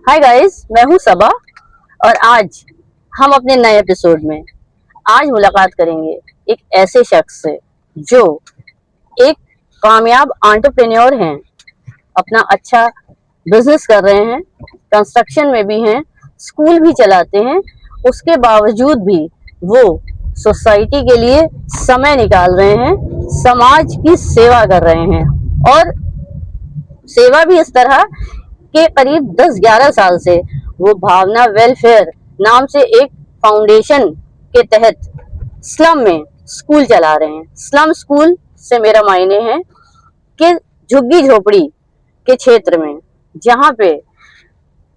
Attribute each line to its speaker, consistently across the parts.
Speaker 1: Hi guys, मैं हूँ सबा और आज हम अपने नए एपिसोड में आज मुलाकात करेंगे एक ऐसे शख्स से जो एक कामयाब एंटरप्रेन्योर हैं, अपना अच्छा बिजनेस कर रहे हैं, कंस्ट्रक्शन में भी हैं, स्कूल भी चलाते हैं। उसके बावजूद भी वो सोसाइटी के लिए समय निकाल रहे हैं, समाज की सेवा कर रहे हैं और सेवा भी इस तरह के करीब 10-11 साल से वो भावना वेलफेयर नाम से एक फाउंडेशन के तहत स्लम में स्कूल चला रहे हैं। स्लम स्कूल से मेरा मायने है कि झुग्गी झोपड़ी के क्षेत्र में जहाँ पे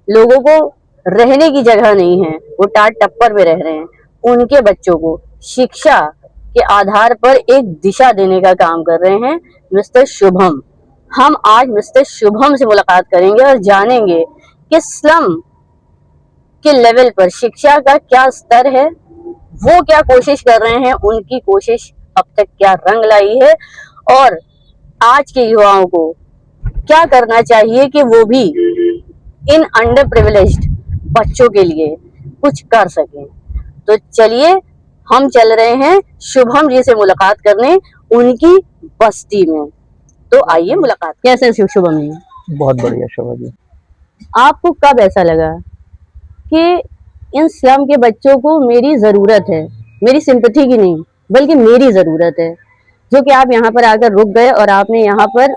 Speaker 1: लोगों को रहने की जगह नहीं है, वो टाट टप्पर में रह रहे हैं, उनके बच्चों को शिक्षा के आधार पर एक दिशा देने का काम कर रहे हैं मिस्टर शुभम। हम आज मिस्टर शुभम से मुलाकात करेंगे और जानेंगे कि स्लम के लेवल पर शिक्षा का क्या स्तर है, वो क्या कोशिश कर रहे हैं, उनकी कोशिश अब तक क्या रंग लाई है और आज के युवाओं को क्या करना चाहिए कि वो भी इन अंडर प्रिविलेज्ड बच्चों के लिए कुछ कर सकें। तो चलिए हम चल रहे हैं शुभम जी से मुलाकात करने उनकी बस्ती में। तो आइए मुलाकात। कैसे शुभम जी?
Speaker 2: बहुत बढ़िया शोभा जी।
Speaker 1: आपको कब ऐसा लगा कि इन स्लम के बच्चों को मेरी जरूरत है, मेरी सिंपैथी की नहीं बल्कि मेरी जरूरत है, जो कि आप यहाँ पर आकर रुक गए और आपने यहाँ पर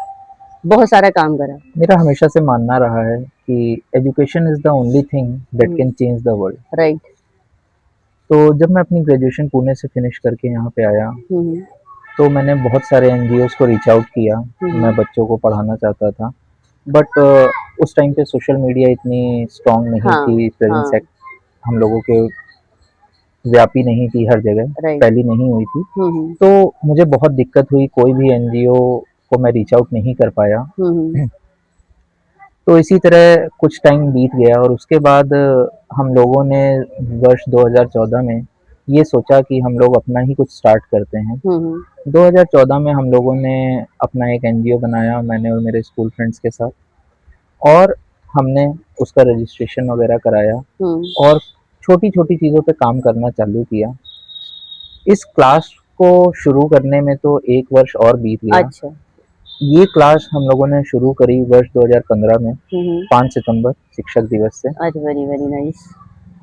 Speaker 1: बहुत सारा काम करा?
Speaker 2: मेरा हमेशा से मानना रहा है कि education is the only thing that can change the world.
Speaker 1: Right.
Speaker 2: तो जब मैं अपनी ग्रेजुएशन पुणे से फिनिश करके यहाँ पे आया तो मैंने बहुत सारे एनजीओज को रीच आउट किया। मैं बच्चों को पढ़ाना चाहता था, बट उस टाइम पे सोशल मीडिया इतनी स्ट्रांग नहीं थी, प्रेजेंस हम लोगों के व्यापी नहीं थी, हर जगह पहली नहीं हुई थी। तो मुझे बहुत दिक्कत हुई, कोई भी एनजीओ को मैं रीच आउट नहीं कर पाया। तो इसी तरह कुछ टाइम बीत गया और उसके बाद हम लोगों ने वर्ष 2014 में ये सोचा कि हम लोग अपना ही कुछ स्टार्ट करते हैं। 2014 में हम लोगों ने अपना एक एनजीओ बनाया, मैंने और मेरे स्कूल फ्रेंड्स के साथ, और हमने उसका रजिस्ट्रेशन वगैरह कराया और छोटी छोटी चीज़ों पे काम करना चालू किया। इस क्लास को शुरू करने में तो 1 वर्ष और बीत गया।
Speaker 1: अच्छा।
Speaker 2: ये क्लास हम लोगों ने शुरू करी वर्ष 2015 में 5 सितंबर शिक्षक दिवस से।
Speaker 1: Very very nice.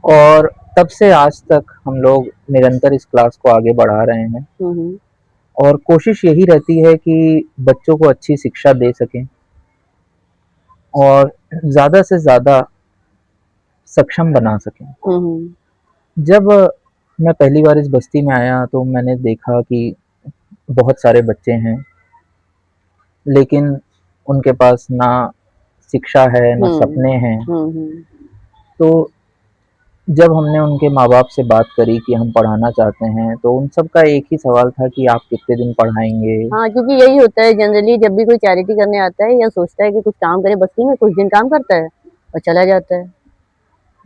Speaker 2: और तब से आज तक हम लोग निरंतर इस क्लास को आगे बढ़ा रहे हैं और कोशिश यही रहती है कि बच्चों को अच्छी शिक्षा दे सकें और ज़्यादा से ज़्यादा सक्षम बना सकें। जब मैं पहली बार इस बस्ती में आया तो मैंने देखा कि बहुत सारे बच्चे हैं लेकिन उनके पास ना शिक्षा है, ना सपने हैं। तो जब हमने उनके माँ बाप से बात करी कि हम पढ़ाना चाहते हैं तो उन सब का एक ही सवाल था कि आप कितने दिन पढ़ाएंगे।
Speaker 1: हाँ, क्योंकि यही होता है जनरली, जब भी कोई चैरिटी करने आता है या सोचता है कि कुछ काम करे बस्ती में, कुछ दिन काम करता है और चला जाता है।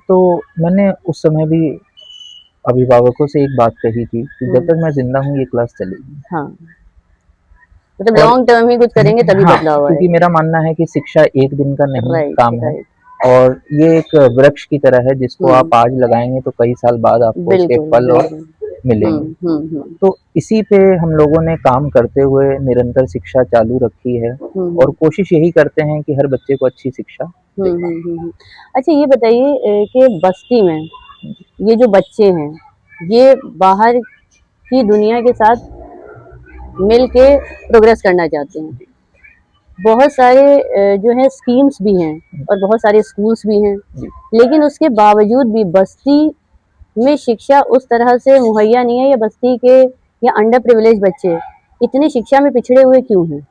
Speaker 2: तो मैंने उस समय भी अभिभावकों से एक बात कही थी कि जब तक मैं जिंदा हूँ ये क्लास चलेगी।
Speaker 1: हाँ, मतलब लॉन्ग टर्म ही कुछ करेंगे तभी बदलाव आएगा।
Speaker 2: क्योंकि मेरा मानना है कि शिक्षा एक दिन का नहीं काम है और ये एक वृक्ष की तरह है जिसको आप आज लगाएंगे तो कई साल बाद आपको उसके फल और मिलेंगे। तो इसी पे हम लोगों ने काम करते हुए निरंतर शिक्षा चालू रखी है और कोशिश यही करते हैं कि हर बच्चे को अच्छी शिक्षा।
Speaker 1: अच्छा, ये बताइए कि बस्ती में ये जो बच्चे हैं ये बाहर की दुनिया के साथ मिल के प्रोग्रेस करना चाहते हैं। बहुत सारे जो है स्कीम्स भी हैं और बहुत सारे स्कूल्स भी हैं, लेकिन उसके बावजूद भी बस्ती में शिक्षा उस तरह से मुहैया नहीं है, या बस्ती के या अंडर प्रिविलेज बच्चे इतनी शिक्षा में पिछड़े हुए क्यों हैं?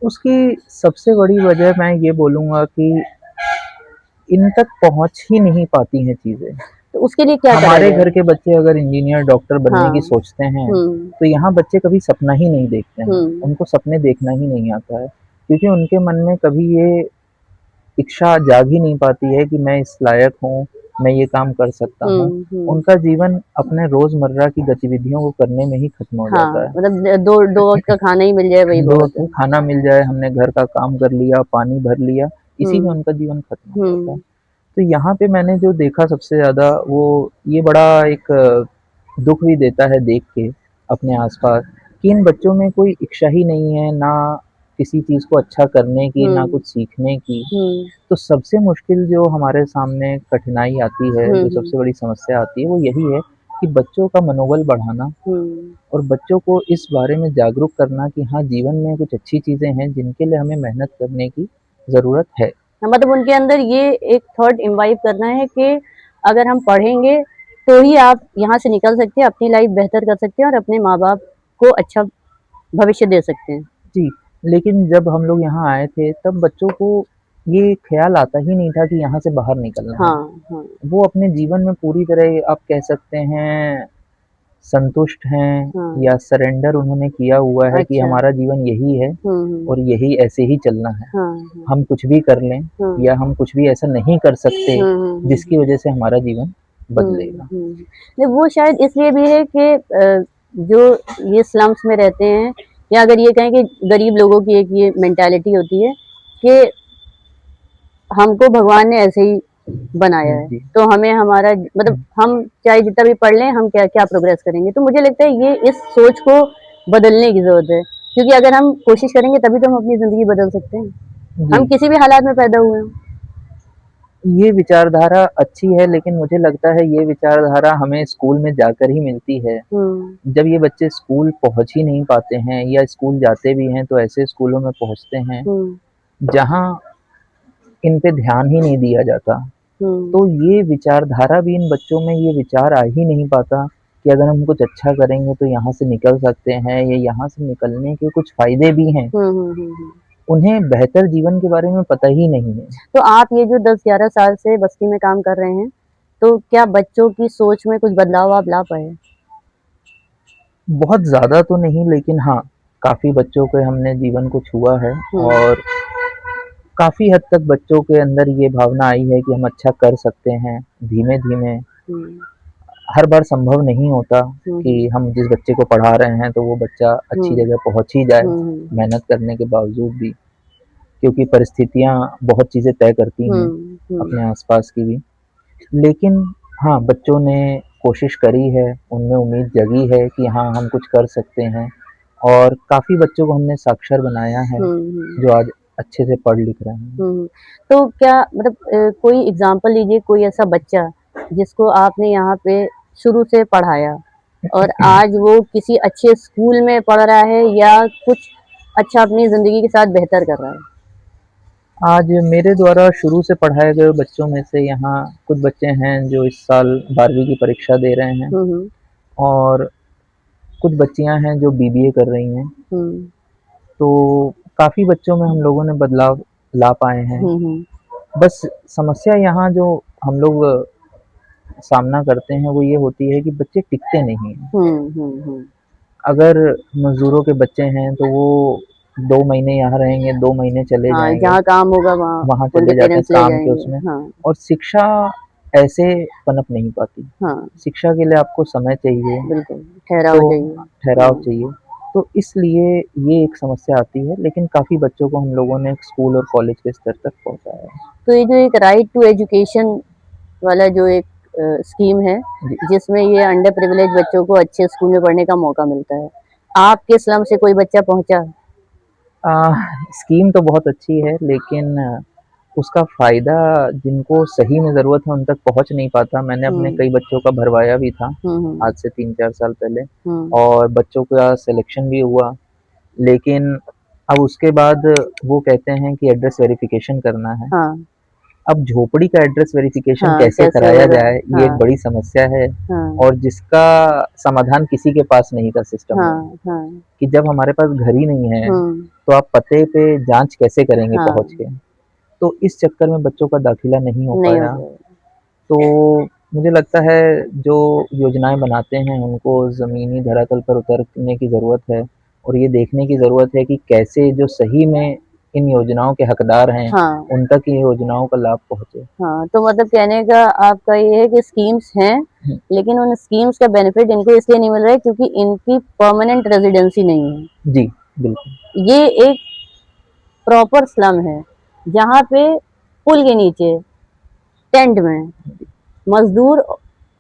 Speaker 2: उसकी सबसे बड़ी वजह मैं ये बोलूँगा कि इन तक पहुँच ही नहीं पाती हैं चीज़ें।
Speaker 1: तो उसके लिए क्या
Speaker 2: हमारे घर के बच्चे अगर इंजीनियर डॉक्टर बनने की सोचते हैं तो यहाँ बच्चे कभी सपना ही नहीं देखते हैं। उनको सपने देखना ही नहीं आता है क्योंकि उनके मन में कभी ये इच्छा जाग ही नहीं पाती है कि मैं इस लायक हूँ, मैं ये काम कर सकता हूँ। उनका जीवन अपने रोजमर्रा की गतिविधियों को करने में ही खत्म हो जाता है।
Speaker 1: मतलब दो वक्त का खाना ही मिल जाए, वही
Speaker 2: दो वक्त खाना मिल जाए, हमने घर का काम कर लिया, पानी भर लिया, इसी में उनका जीवन खत्म हो जाता है। तो यहाँ पे मैंने जो देखा सबसे ज़्यादा वो ये बड़ा एक दुख भी देता है देख के अपने आसपास कि इन बच्चों में कोई इच्छा ही नहीं है, ना किसी चीज़ को अच्छा करने की, ना कुछ सीखने की। तो सबसे मुश्किल जो हमारे सामने कठिनाई आती है, जो सबसे बड़ी समस्या आती है, वो यही है कि बच्चों का मनोबल बढ़ाना और बच्चों को इस बारे में जागरूक करना कि हाँ, जीवन में कुछ अच्छी चीज़ें हैं जिनके लिए हमें मेहनत करने की ज़रूरत है।
Speaker 1: मतलब उनके अंदर ये एक थॉट इम्बाइब करना है कि अगर हम पढ़ेंगे तो ही आप यहाँ से निकल सकते हैं, अपनी लाइफ बेहतर कर सकते हैं और अपने माँ बाप को अच्छा भविष्य दे सकते हैं।
Speaker 2: जी, लेकिन जब हम लोग यहाँ आए थे तब बच्चों को ये ख़्याल आता ही नहीं था कि यहाँ से बाहर निकलना है।
Speaker 1: हाँ।
Speaker 2: वो अपने जीवन में पूरी तरह आप कह सकते हैं संतुष्ट हैं या सरेंडर उन्होंने किया हुआ है कि
Speaker 1: अच्छा।
Speaker 2: हमारा जीवन यही है और यही ऐसे ही चलना है। हम कुछ भी कर लें या हम कुछ भी ऐसा नहीं कर सकते जिसकी वजह से हमारा जीवन बदलेगा।
Speaker 1: नहीं, वो शायद इसलिए भी है कि जो ये स्लम्स में रहते हैं या अगर ये कहें कि गरीब लोगों की एक ये मेंटालिटी होती है कि हमको भगवान ने ऐसे ही बनाया है, तो हमें हमारा मतलब हम चाहे जितना भी पढ़ लें हम क्या क्या प्रोग्रेस करेंगे। तो मुझे लगता है ये इस सोच को बदलने की जरूरत है, क्योंकि अगर हम कोशिश करेंगे तभी तो हम अपनी जिंदगी बदल सकते हैं, हम किसी भी हालात में पैदा हुए हैं।
Speaker 2: ये विचारधारा अच्छी है, लेकिन मुझे लगता है ये विचारधारा हमें स्कूल में जाकर ही मिलती है। जब ये बच्चे स्कूल पहुंच ही नहीं पाते हैं या स्कूल जाते भी हैं तो ऐसे स्कूलों में पहुंचते हैं जहां इन पे ध्यान ही नहीं दिया जाता। तो ये विचारधारा भी इन बच्चों में ये विचार आ ही नहीं पाता कि अगर हम कुछ अच्छा करेंगे तो यहाँ से निकल सकते हैं या यहाँ से निकलने के कुछ फायदे भी हैं। उन्हें बेहतर जीवन के बारे में पता ही नहीं है।
Speaker 1: तो आप ये जो 10-11 साल से बस्ती में काम कर रहे हैं, तो क्या बच्चों की सोच में कुछ बदलाव आप ला पाए?
Speaker 2: बहुत ज़्यादा तो नहीं, लेकिन हाँ, काफ़ी बच्चों के हमने जीवन को छुआ है और काफ़ी हद तक बच्चों के अंदर ये भावना आई है कि हम अच्छा कर सकते हैं, धीमे-धीमे। हर बार संभव नहीं होता कि हम जिस बच्चे को पढ़ा रहे हैं तो वो बच्चा अच्छी जगह पहुँच ही जाए, मेहनत करने के बावजूद भी, क्योंकि परिस्थितियाँ बहुत चीज़ें तय करती हैं, अपने आस-पास की भी। लेकिन हाँ, बच्चों ने कोशिश करी है, उनमें उम्मीद जगी है कि हाँ, हम कुछ कर सकते हैं और काफ़ी बच्चों को हमने साक्षर बनाया है, जो आज अच्छे से पढ़ लिख रहे हैं।
Speaker 1: तो क्या मतलब कोई एग्ज़ाम्पल लीजिए, कोई ऐसा बच्चा जिसको आपने यहाँ पे शुरू से पढ़ाया और आज वो किसी अच्छे स्कूल में पढ़ रहा है या कुछ अच्छा अपनी ज़िंदगी के साथ बेहतर कर रहा है?
Speaker 2: आज मेरे द्वारा शुरू से पढ़ाए गए बच्चों में से यहाँ कुछ बच्चे हैं जो इस साल 12वीं की परीक्षा दे रहे हैं और कुछ बच्चियाँ हैं जो बीबीए कर रही हैं। तो काफ़ी बच्चों में हम लोगों ने बदलाव ला पाए हैं। बस समस्या यहाँ जो हम लोग सामना करते हैं वो ये होती है कि बच्चे टिकते नहीं हैं। अगर मज़दूरों के बच्चे हैं तो वो 2 महीने यहाँ रहेंगे, 2 महीने चले जाएँगे।
Speaker 1: जहाँ काम होगा
Speaker 2: वहाँ चले जाते हैं काम के उसमें। और शिक्षा ऐसे पनप नहीं पाती। शिक्षा के लिए आपको समय चाहिए,
Speaker 1: बिल्कुल, ठहराव चाहिए।
Speaker 2: तो इसलिए ये एक समस्या आती है, लेकिन काफ़ी बच्चों को हम लोगों ने स्कूल और कॉलेज के स्तर तक पहुँचाया है।
Speaker 1: तो ये जो एक राइट टू एजुकेशन वाला जो एक स्कीम है, जिसमें ये अंडर प्रिविलेज बच्चों को अच्छे स्कूल में पढ़ने का मौका मिलता है, आपके स्लम से कोई बच्चा पहुँचा?
Speaker 2: स्कीम तो बहुत अच्छी है, लेकिन उसका फ़ायदा जिनको सही में ज़रूरत है उन तक पहुँच नहीं पाता। मैंने अपने कई बच्चों का भरवाया भी था आज से 3-4 साल पहले और बच्चों का सिलेक्शन भी हुआ, लेकिन अब उसके बाद वो कहते हैं कि एड्रेस वेरिफ़िकेशन करना है। अब झोपड़ी का एड्रेस वेरिफ़िकेशन कैसे कराया जाए, ये एक बड़ी समस्या है और जिसका समाधान किसी के पास नहीं था सिस्टम में। कि जब हमारे पास घर ही नहीं है तो आप पते पे जाँच कैसे करेंगे पहुँच के? तो इस चक्कर में बच्चों का दाखिला नहीं हो पाया। तो मुझे लगता है जो योजनाएँ बनाते हैं उनको ज़मीनी धरातल पर उतरने की ज़रूरत है और ये देखने की ज़रूरत है कि कैसे जो सही में इन योजनाओं के हकदार हैं उन तक इन योजनाओं का लाभ पहुँचे।
Speaker 1: तो मतलब कहने का आपका ये है कि स्कीम्स हैं, लेकिन उन स्कीम्स का बेनिफिट इनको इसलिए नहीं मिल रहा है क्योंकि इनकी परमानेंट रेजिडेंसी नहीं है।
Speaker 2: जी, बिल्कुल।
Speaker 1: ये एक प्रॉपर स्लम है, जहाँ पे पुल के नीचे टेंट में मजदूर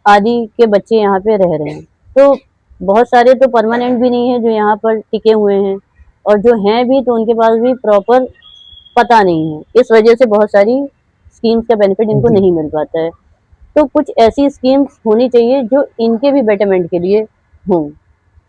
Speaker 1: आदि के बच्चे यहाँ पे रह रहे हैं। तो बहुत सारे तो परमानेंट भी नहीं है जो यहाँ पर टिके हुए हैं, और जो हैं भी तो उनके पास भी प्रॉपर पता नहीं है। इस वजह से बहुत सारी स्कीम्स का बेनिफिट इनको नहीं मिल पाता है। तो कुछ ऐसी स्कीम्स होनी चाहिए जो इनके भी बेटरमेंट के लिए हों।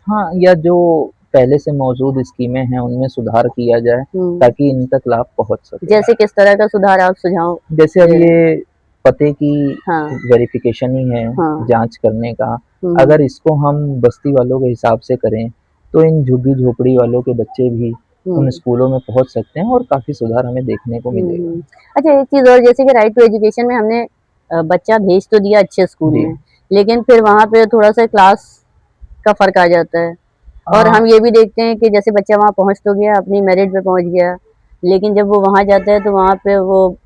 Speaker 2: हाँ, या जो पहले से मौजूद स्कीमें हैं उनमें सुधार किया जाए ताकि इन तक लाभ पहुंच सके।
Speaker 1: जैसे किस तरह का सुधार आप सुझाव?
Speaker 2: जैसे अब ये पते की
Speaker 1: हाँ।
Speaker 2: वेरिफिकेशन ही है,
Speaker 1: हाँ।
Speaker 2: जांच करने का, अगर इसको हम बस्ती वालों के हिसाब से करें तो इन झुग्गी झोपड़ी वालों के बच्चे भी उन स्कूलों में पहुंच सकते हैं और काफी सुधार हमें देखने को मिलेगा।
Speaker 1: अच्छा, एक चीज और, जैसे कि राइट टू एजुकेशन में हमने बच्चा भेज तो दिया अच्छे स्कूल में, लेकिन फिर वहाँ पे थोड़ा सा क्लास का फर्क आ जाता है। और हम ये भी देखते हैं कि जैसे बच्चा वहाँ पहुँच तो गया, अपनी मेरिट पे पहुँच गया, लेकिन जब वो वहाँ जाता है तो वहाँ पे वो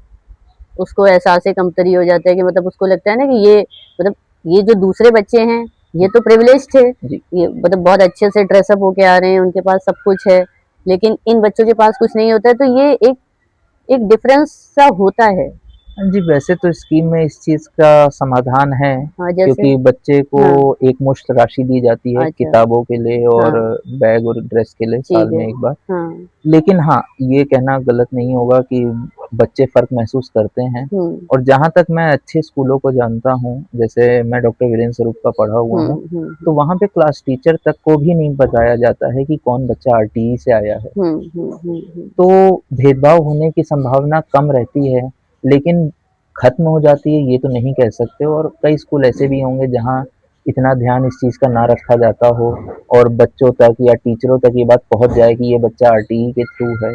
Speaker 1: उसको एहसास कमतरी हो जाता है कि मतलब उसको लगता है ना कि ये मतलब ये जो दूसरे बच्चे हैं ये तो प्रिविलेज थे, ये मतलब बहुत अच्छे से ड्रेसअप होके आ रहे हैं, उनके पास सब कुछ है, लेकिन इन बच्चों के पास कुछ नहीं होता है। तो ये एक डिफरेंस सा होता है।
Speaker 2: जी, वैसे तो स्कीम में इस चीज का समाधान है।
Speaker 1: हाँ,
Speaker 2: क्योंकि बच्चे को एक मुश्त राशि दी जाती है किताबों के लिए और बैग और ड्रेस के लिए साल में एक बार। लेकिन हाँ, ये कहना गलत नहीं होगा कि बच्चे फर्क महसूस करते हैं। और जहाँ तक मैं अच्छे स्कूलों को जानता हूँ, जैसे मैं डॉक्टर वीरेंद्र स्वरूप का पढ़ा हुआ हूँ, तो वहाँ पे क्लास टीचर तक को भी नहीं बताया जाता है कि कौन बच्चा आरटीई से आया है। तो भेदभाव होने की संभावना कम रहती है, लेकिन खत्म हो जाती है ये तो नहीं कह सकते। और कई स्कूल ऐसे भी होंगे जहाँ इतना ध्यान इस चीज़ का ना रखा जाता हो और बच्चों तक या टीचरों तक ये बात पहुंच जाए कि ये बच्चा आरटीई के थ्रू है,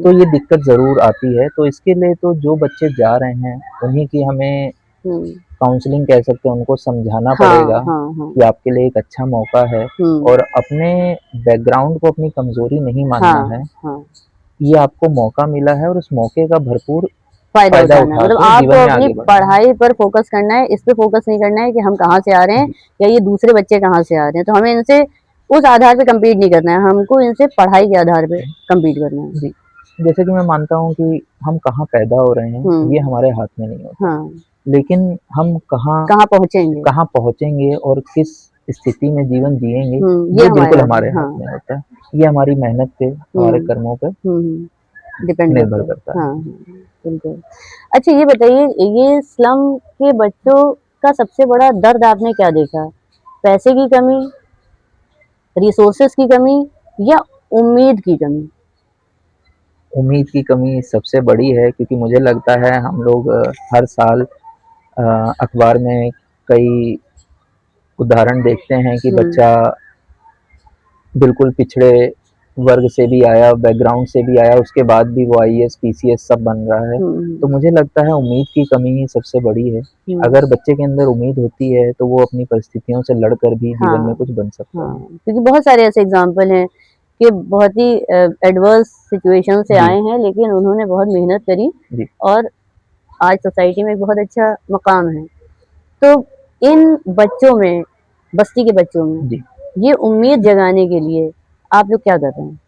Speaker 2: तो ये दिक्कत ज़रूर आती है। तो इसके लिए तो जो बच्चे जा रहे हैं उन्हीं की हमें काउंसलिंग कह सकते हैं, उनको समझाना पड़ेगा कि आपके लिए एक अच्छा मौका है और अपने बैकग्राउंड को अपनी कमजोरी नहीं मानना है। ये आपको मौका मिला है और उस मौके का भरपूर
Speaker 1: फायदा उठाना, मतलब आपको अपनी पढ़ाई पर फोकस करना है, इस पे फोकस नहीं करना है कि हम कहाँ से आ रहे हैं या ये दूसरे बच्चे कहाँ से आ रहे हैं। तो हमें इनसे उस आधार पे कम्पीट नहीं करना है, हमको इनसे पढ़ाई के आधार पे कम्पीट करना है।
Speaker 2: जी, जैसे कि मैं मानता हूँ कि हम कहाँ पैदा हो रहे हैं ये हमारे हाथ में नहीं होता, लेकिन हम कहाँ पहुँचेंगे और किस स्थिति में जीवन जिएंगे ये बिल्कुल हमारे हाथ में होता है। ये हमारी मेहनत पे, हमारे कर्मों पे निर्भर करता है।
Speaker 1: बिल्कुल। अच्छा, ये बताइए, ये स्लम के बच्चों का सबसे बड़ा दर्द आपने क्या देखा? पैसे की कमी, रिसोर्सेज की कमी या उम्मीद की कमी?
Speaker 2: उम्मीद की कमी सबसे बड़ी है, क्योंकि मुझे लगता है हम लोग हर साल अखबार में कई उदाहरण देखते हैं कि बच्चा बिल्कुल पिछड़े वर्ग से भी आया, बैकग्राउंड से भी आया, उसके बाद भी वो आईएएस पीसीएस सब बन रहा है। तो मुझे लगता है उम्मीद की कमी ही सबसे बड़ी है। अगर बच्चे के अंदर उम्मीद होती है तो वो अपनी परिस्थितियों से लड़कर भी जीवन में कुछ बन सकता है।
Speaker 1: क्योंकि बहुत सारे ऐसे एग्जाम्पल हैं कि बहुत ही एडवर्स सिचुएशन से आए हैं, लेकिन उन्होंने बहुत मेहनत करी और आज सोसाइटी में एक बहुत अच्छा मकाम है। तो इन बच्चों में, बस्ती के बच्चों में ये उम्मीद जगाने के लिए आप लोग क्या कर रहे हैं?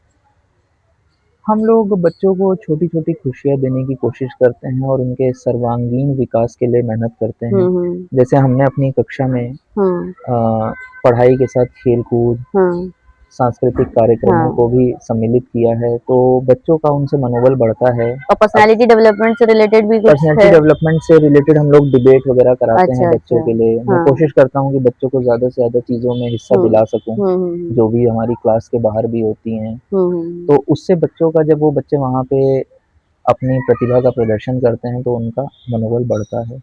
Speaker 2: हम लोग बच्चों को छोटी छोटी खुशियाँ देने की कोशिश करते हैं और उनके सर्वांगीण विकास के लिए मेहनत करते हैं। जैसे हमने अपनी कक्षा में पढ़ाई के साथ खेल कूद, सांस्कृतिक कार्यक्रमों को भी सम्मिलित किया है, तो बच्चों का उनसे मनोबल बढ़ता है।
Speaker 1: और पर्सनालिटी डेवलपमेंट से रिलेटेड भी कुछ है?
Speaker 2: पर्सनालिटी डेवलपमेंट से रिलेटेड हम लोग डिबेट वगैरह कराते हैं बच्चों के लिए। मैं कोशिश करता हूँ कि बच्चों को ज्यादा से ज्यादा चीजों में हिस्सा दिला सकूं, जो भी हमारी क्लास के बाहर भी होती हैं। तो उससे बच्चों का, जब वो बच्चे वहाँ पे अपनी प्रतिभा का प्रदर्शन करते हैं तो उनका मनोबल बढ़ता है।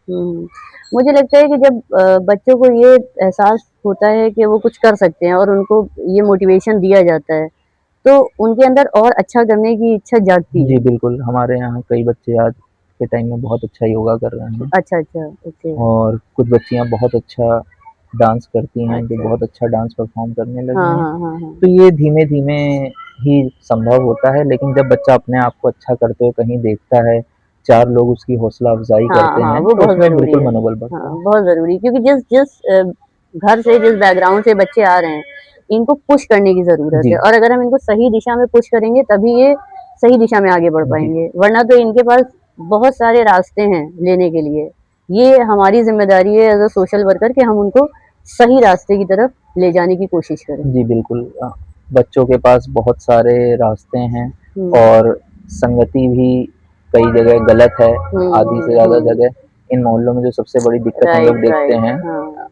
Speaker 1: मुझे लगता है कि जब बच्चों को ये एहसास होता है कि वो कुछ कर सकते हैं और उनको ये मोटिवेशन दिया जाता है, तो उनके अंदर और अच्छा करने की इच्छा जागती है।
Speaker 2: जी बिल्कुल, हमारे यहाँ कई बच्चे आज के टाइम में बहुत अच्छा योगा कर रहे हैं।
Speaker 1: अच्छा, ओके। और
Speaker 2: कुछ बच्चियाँ बहुत अच्छा डांस करती हैं, जो बहुत अच्छा डांस परफॉर्म करने लगी हैं। तो ये धीमे धीमे ही संभव होता है, लेकिन जब बच्चा अपने आप को अच्छा करते हुए कहीं देखता है, 4 लोग उसकी हौसला अफजाई करते हैं,
Speaker 1: वो
Speaker 2: तो उसमें बिल्कुल मनोबल बढ़ता है।
Speaker 1: बहुत जरूरी, क्योंकि जिस घर से, जिस बैकग्राउंड से बच्चे आ रहे हैं, इनको पुश करने की जरूरत है। और अगर हम इनको सही दिशा में पुश करेंगे तभी ये सही दिशा में आगे बढ़ पाएंगे, वरना तो इनके पास बहुत सारे रास्ते हैं लेने के लिए। ये हमारी जिम्मेदारी है एज अ सोशल वर्कर कि हम उनको सही रास्ते की तरफ ले जाने की कोशिश करें।
Speaker 2: जी बिल्कुल, बच्चों के पास बहुत सारे रास्ते हैं
Speaker 1: हम्म
Speaker 2: और संगति भी कई जगह गलत है, आधी से ज़्यादा
Speaker 1: हम्म।
Speaker 2: जगह। इन मोहल्लों में जो सबसे बड़ी दिक्कत हम लोग
Speaker 1: राइट
Speaker 2: देखते
Speaker 1: राइट।
Speaker 2: हैं,
Speaker 1: हाँ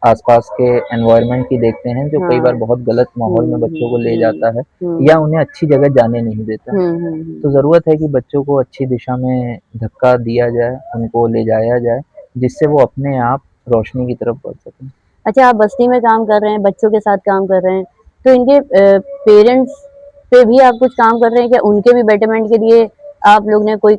Speaker 2: आसपास के एनवायरनमेंट की देखते हैं, जो कई बार
Speaker 1: हाँ।
Speaker 2: बहुत गलत माहौल में बच्चों को ले जाता है या
Speaker 1: हम्म
Speaker 2: उन्हें अच्छी जगह जाने नहीं देता है। तो
Speaker 1: हम्म।
Speaker 2: ज़रूरत है कि बच्चों को अच्छी दिशा में धक्का दिया जाए, उनको ले जाया जाए, जिससे वो अपने आप रोशनी की तरफ बढ़ सकें।
Speaker 1: अच्छा, आप बस्ती में काम कर रहे हैं, बच्चों के साथ काम कर रहे हैं, तो इनके पेरेंट्स पे भी आप कुछ काम कर रहे हैं क्या? उनके भी बेटरमेंट के लिए आप लोग ने कोई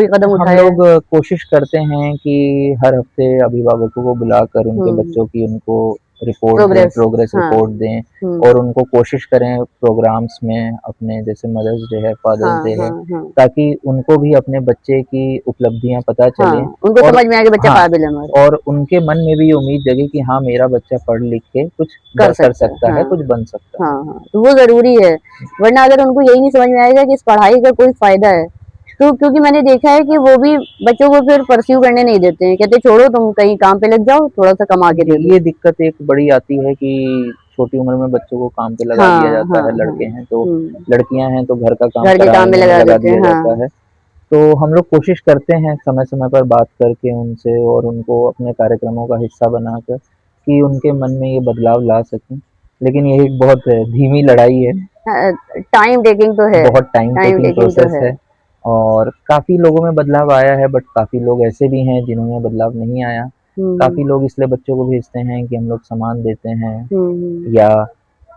Speaker 1: कदम
Speaker 2: हम
Speaker 1: उठाया है?
Speaker 2: लोग कोशिश करते हैं कि हर हफ्ते अभिभावकों को बुलाकर उनके बच्चों की उनको रिपोर्ट दें,
Speaker 1: प्रोग्रेस।
Speaker 2: प्रोग्रेस
Speaker 1: हाँ।
Speaker 2: रिपोर्ट दें
Speaker 1: हम्म।
Speaker 2: और उनको कोशिश करें प्रोग्राम्स में अपने, जैसे मदर्स डे है, फादर्स
Speaker 1: हाँ
Speaker 2: डे है,
Speaker 1: हाँ हाँ।
Speaker 2: ताकि उनको भी अपने बच्चे की उपलब्धियां पता
Speaker 1: हाँ,
Speaker 2: चलें
Speaker 1: उनको
Speaker 2: और
Speaker 1: समझ में आए कि बच्चा
Speaker 2: हाँ,
Speaker 1: काबिल है हमारा,
Speaker 2: और उनके मन में भी ये उम्मीद जगे कि हाँ, मेरा बच्चा पढ़ लिख के कुछ
Speaker 1: कर
Speaker 2: कर
Speaker 1: सकता है।
Speaker 2: सकता है,
Speaker 1: हाँ
Speaker 2: कुछ बन सकता है।
Speaker 1: हाँ हाँ, तो वो जरूरी है। वरना अगर उनको यही नहीं समझ में आएगा कि इस पढ़ाई का कोई फायदा है, तो क्योंकि मैंने देखा है कि वो भी बच्चों को फिर परस्यू करने नहीं देते हैं, कहते छोड़ो तुम कहीं काम पे लग जाओ, थोड़ा सा कमा के
Speaker 2: जी,
Speaker 1: दे दो।
Speaker 2: ये दिक्कत एक बड़ी आती है कि छोटी उम्र में बच्चों को काम पे लगा दिया
Speaker 1: हाँ
Speaker 2: जाता
Speaker 1: हाँ
Speaker 2: है,
Speaker 1: हाँ।
Speaker 2: लड़के हैं तो,
Speaker 1: हम्म।
Speaker 2: लड़कियां हैं तो घर का काम
Speaker 1: घर के काम में
Speaker 2: कराने में
Speaker 1: लगा
Speaker 2: लगा
Speaker 1: देते हैं।
Speaker 2: दिया जाता
Speaker 1: हाँ।
Speaker 2: है। तो हम लोग कोशिश करते हैं समय-समय पर बात करके उनसे और उनको अपने कार्यक्रमों का हिस्सा बनाकर कि उनके मन में ये बदलाव ला सकें। लेकिन ये एक बहुत धीमी लड़ाई है,
Speaker 1: टाइम टेकिंग तो है।
Speaker 2: बहुत टाइम
Speaker 1: टाइम
Speaker 2: टेकिंग
Speaker 1: टेकिंग तो
Speaker 2: प्रोसेस
Speaker 1: है।
Speaker 2: है और काफ़ी लोगों में बदलाव आया है, बट काफ़ी लोग ऐसे भी हैं जिन्होंने बदलाव नहीं आया।
Speaker 1: हम्म
Speaker 2: काफ़ी लोग इसलिए बच्चों को भेजते हैं कि हम लोग सामान देते हैं
Speaker 1: हम्म।
Speaker 2: या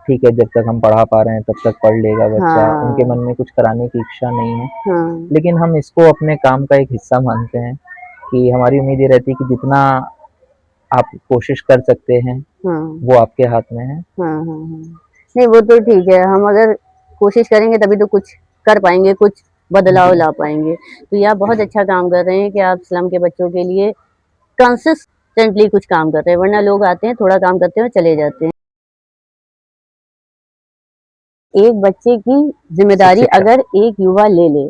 Speaker 2: ठीक है, जब तक हम पढ़ा पा रहे हैं तब तक पढ़ लेगा बच्चा, उनके मन
Speaker 1: हाँ
Speaker 2: में कुछ कराने की इच्छा नहीं है।
Speaker 1: हाँ
Speaker 2: लेकिन हम इसको अपने काम का एक हिस्सा मानते हैं कि हमारी उम्मीद ये रहती है कि जितना आप कोशिश कर सकते हैं,
Speaker 1: हाँ
Speaker 2: वो आपके हाथ में है।
Speaker 1: हाँ हाँ हाँ। नहीं, वो तो ठीक है, हम अगर कोशिश करेंगे तभी तो कुछ कर पाएंगे, कुछ बदलाव
Speaker 2: जी,
Speaker 1: ला पाएंगे। तो ये आप बहुत अच्छा काम कर रहे हैं कि आप स्लम के बच्चों के लिए कंसिस्टेंटली कुछ काम कर रहे हैं, वरना लोग आते हैं, थोड़ा काम करते हैं और चले जाते हैं। एक बच्चे की जिम्मेदारी
Speaker 2: शिक्षा।
Speaker 1: अगर एक युवा ले ले,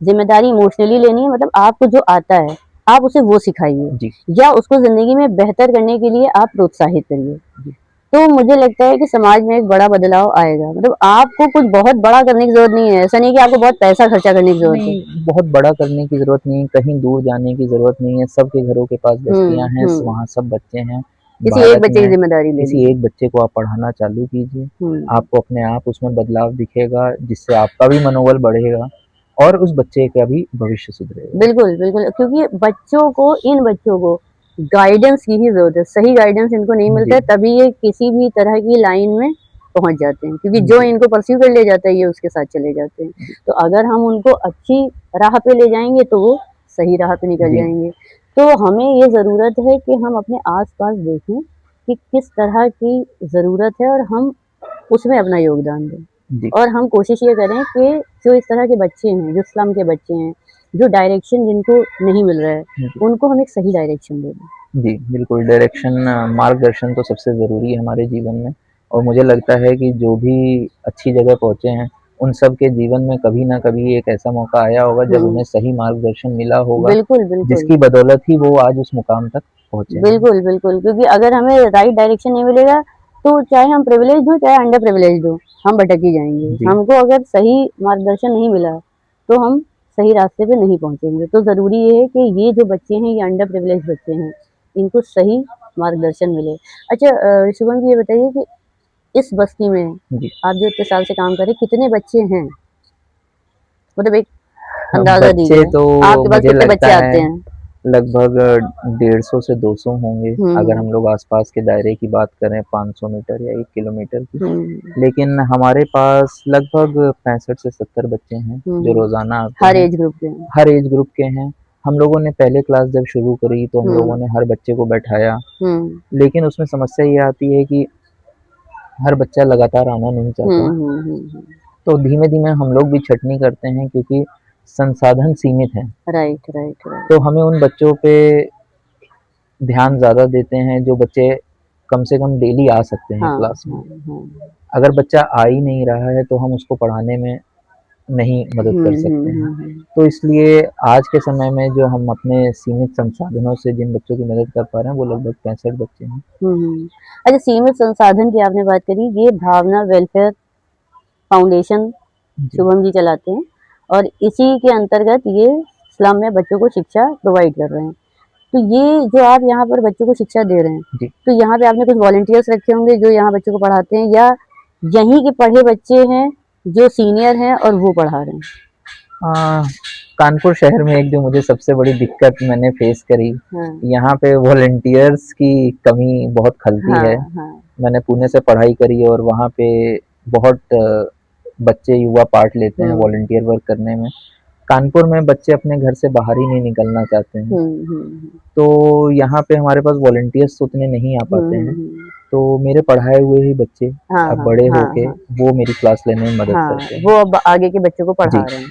Speaker 1: जिम्मेदारी इमोशनली लेनी है, मतलब आपको जो आता है आप उसे वो सिखाइए
Speaker 2: जी,
Speaker 1: या उसको जिंदगी में बेहतर करने के लिए आप प्रोत्साहित करिए।
Speaker 2: जी।
Speaker 1: तो मुझे लगता है कि समाज में एक बड़ा बदलाव आएगा। मतलब आपको कुछ बहुत बड़ा करने की जरूरत नहीं है, ऐसा नहीं कि आपको बहुत पैसा खर्चा करने की जरूरत है।
Speaker 2: नहीं, बहुत बड़ा करने की ज़रूरत नहीं है, कहीं दूर जाने की ज़रूरत नहीं है, सबके घरों के पास बस्तियाँ हैं,
Speaker 1: हम्म।
Speaker 2: वहाँ सब बच्चे हैं।
Speaker 1: किसी एक
Speaker 2: भारत
Speaker 1: बच्चे की
Speaker 2: में
Speaker 1: जिम्मेदारी ले
Speaker 2: किसी
Speaker 1: लीजिए।
Speaker 2: एक बच्चे को आप पढ़ाना चालू कीजिए,
Speaker 1: हम्म।
Speaker 2: आपको अपने आप उसमें बदलाव दिखेगा, जिससे आपका भी मनोबल बढ़ेगा और उस बच्चे का भी भविष्य सुधरेगा।
Speaker 1: बिल्कुल बिल्कुल, क्योंकि इन बच्चों को गाइडेंस की ही जरूरत है। सही गाइडेंस इनको नहीं मिलता
Speaker 2: जी,
Speaker 1: है, तभी ये किसी भी तरह की लाइन में पहुंच जाते हैं, क्योंकि जो
Speaker 2: जी,
Speaker 1: इनको परस्यू कर ले जाता है ये उसके साथ चले जाते हैं।
Speaker 2: जी,
Speaker 1: तो अगर हम उनको अच्छी राह पे ले जाएंगे तो वो सही राह पे निकल
Speaker 2: जी,
Speaker 1: जाएंगे। तो हमें ये जरूरत है कि हम अपने आसपास देखें कि किस तरह की जरूरत है और हम उसमें अपना योगदान दें।
Speaker 2: जी,
Speaker 1: और हम कोशिश ये करें कि जो इस तरह के बच्चे हैं, जो स्लम के बच्चे हैं, जो डायरेक्शन जिनको नहीं मिल रहा है,
Speaker 2: जी,
Speaker 1: उनको हम एक सही डायरेक्शन दे दें।
Speaker 2: जी, बिल्कुल डायरेक्शन, मार्गदर्शन तो सबसे ज़रूरी है हमारे जीवन में और मुझे लगता है कि जो भी अच्छी जगह पहुँचे हैं, उन सब के जीवन में कभी न कभी एक ऐसा मौका आया होगा जब
Speaker 1: हुँ,
Speaker 2: उन्हें सही मार्गदर्शन मिला होगा,
Speaker 1: बिल्कुल, बिल्कुल।
Speaker 2: जिसकी बदौलत ही वो आज उस मुकाम तक पहुँचे हैं।
Speaker 1: बिल्कुल, बिल्कुल, क्योंकि अगर हमें राइट डायरेक्शन नहीं मिलेगा, तो चाहे हम प्रिविलेज्ड हों, चाहे अंडर प्रिविलेज्ड हों, हम भटक ही जाएँगे।
Speaker 2: जी,
Speaker 1: हमको अगर सही मार्गदर्शन नहीं मिला, तो हम सही रास्ते पे नहीं पहुँचेंगे। तो ज़रूरी ये है कि ये जो बच्चे हैं, ये अंडर प्रिविलेज्ड बच्चे हैं, इनको सही मार्गदर्शन मिले। अच्छा, शुभम जी ये बताइए कि इस बस्ती में
Speaker 2: जी।
Speaker 1: आप जो इतने साल से काम कर रहे हैं, कितने बच्चे हैं? मतलब एक अंदाज़ा
Speaker 2: बच्चे
Speaker 1: दीजिए,
Speaker 2: तो
Speaker 1: आपके पास
Speaker 2: मुझे
Speaker 1: कितने
Speaker 2: लगता
Speaker 1: बच्चे
Speaker 2: है
Speaker 1: आते हैं?
Speaker 2: लगभग 150 से 200 होंगे, अगर
Speaker 1: हुँ,
Speaker 2: हम लोग आसपास के दायरे की बात करें 500 मीटर या 1 किलोमीटर की।
Speaker 1: हुँ,
Speaker 2: लेकिन हमारे पास लगभग 65 से 70 बच्चे हैं, जो
Speaker 1: हुँ।
Speaker 2: रोज़ाना आते
Speaker 1: हर
Speaker 2: हैं,
Speaker 1: एज ग्रुप के हैं।
Speaker 2: हर एज ग्रुप के हैं। हम लोगों ने पहले क्लास जब शुरू करी तो हम लोगों
Speaker 1: हुँ,
Speaker 2: ने हर बच्चे को बैठाया,
Speaker 1: हुँ,
Speaker 2: लेकिन उसमें समस्या ये आती है कि हर बच्चा लगातार आना नहीं
Speaker 1: हुँ,
Speaker 2: चाहता।
Speaker 1: हुँ, हुँ, हुँ।
Speaker 2: तो धीमे-धीमे हम लोग भी छँटनी करते हैं क्योंकि संसाधन सीमित हैं।
Speaker 1: Right, right, right.
Speaker 2: तो हमें उन बच्चों पे ध्यान ज़्यादा देते हैं जो बच्चे कम से कम डेली आ सकते हैं
Speaker 1: हाँ,
Speaker 2: क्लास में।
Speaker 1: हाँ, हाँ।
Speaker 2: अगर बच्चा आ ही नहीं रहा है तो हम उसको पढ़ाने में नहीं मदद कर सकते हैं। तो इसलिए आज के समय में जो हम अपने सीमित संसाधनों से जिन बच्चों की मदद कर पा रहे हैं वो लगभग 65 बच्चे हैं।
Speaker 1: अच्छा, सीमित संसाधन की आपने बात करी, ये भावना वेलफेयर फाउंडेशन शुभम जी चलाते हैं और इसी के अंतर्गत ये स्लम में बच्चों को शिक्षा प्रोवाइड कर रहे हैं। तो ये जो आप यहाँ पर बच्चों को शिक्षा दे रहे हैं, तो यहाँ पे आपने कुछ वॉलंटियर्स रखे होंगे जो यहाँ बच्चों को पढ़ाते हैं, या यहीं के पढ़े बच्चे हैं जो सीनियर हैं और वो पढ़ा रहे हैं?
Speaker 2: कानपुर शहर में एक जो मुझे सबसे बड़ी दिक्कत मैंने फेस करी, यहाँ पे वॉलंटियर्स की कमी बहुत खलती है। मैंने पुणे से पढ़ाई करी और वहाँ पे बहुत बच्चे युवा पार्ट लेते हैं वॉलंटियर वर्क करने में। कानपुर में बच्चे अपने घर से बाहर ही नहीं निकलना चाहते हैं, तो यहाँ पे हमारे पास वॉलंटियर्स उतने नहीं आ पाते हैं। तो मेरे पढ़ाए हुए ही बच्चे अब बड़े होके वो मेरी क्लास लेने में मदद करते हैं।
Speaker 1: वो अब आगे के बच्चों को पढ़ा रहे हैं।